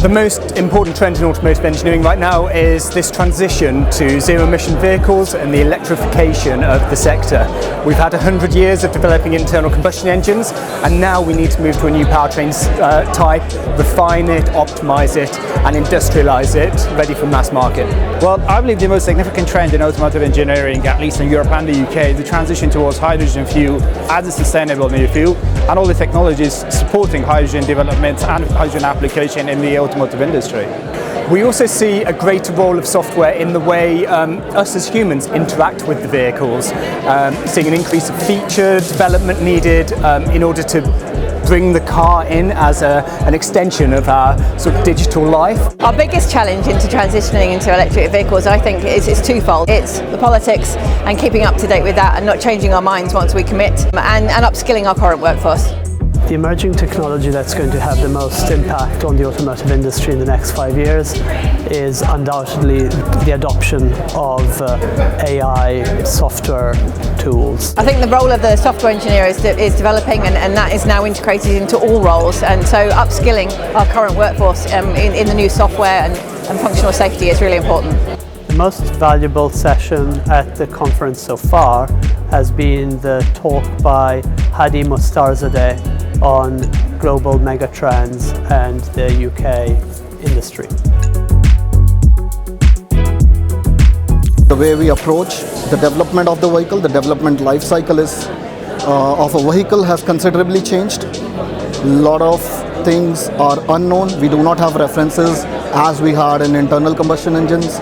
The most important trend in automotive engineering right now is this transition to zero-emission vehicles and the electrification of the sector. We've had 100 years of developing internal combustion engines, and now we need to move to a new powertrain type, refine it, optimize it, and industrialize it, ready for mass market. Well, I believe the most significant trend in automotive engineering, at least in Europe and the UK, is the transition towards hydrogen fuel as a sustainable new fuel, and all the technologies supporting hydrogen development and hydrogen application in the automotive industry. We also see a greater role of software in the way us as humans interact with the vehicles, seeing an increase of feature development needed in order to bring the car in as an extension of our sort of digital life. Our biggest challenge into transitioning into electric vehicles, I think, is twofold. It's the politics and keeping up to date with that and not changing our minds once we commit, and upskilling our current workforce. The emerging technology that's going to have the most impact on the automotive industry in the next 5 years is undoubtedly the adoption of AI software tools. I think the role of the software engineer is developing, and that is now integrated into all roles, and so upskilling our current workforce in the new software and functional safety is really important. The most valuable session at the conference so far has been the talk by Hadi Mostarzadeh on global megatrends and the UK industry. The way we approach the development of the vehicle, the development life cycle of a vehicle has considerably changed. A lot of things are unknown. We do not have references as we had in internal combustion engines.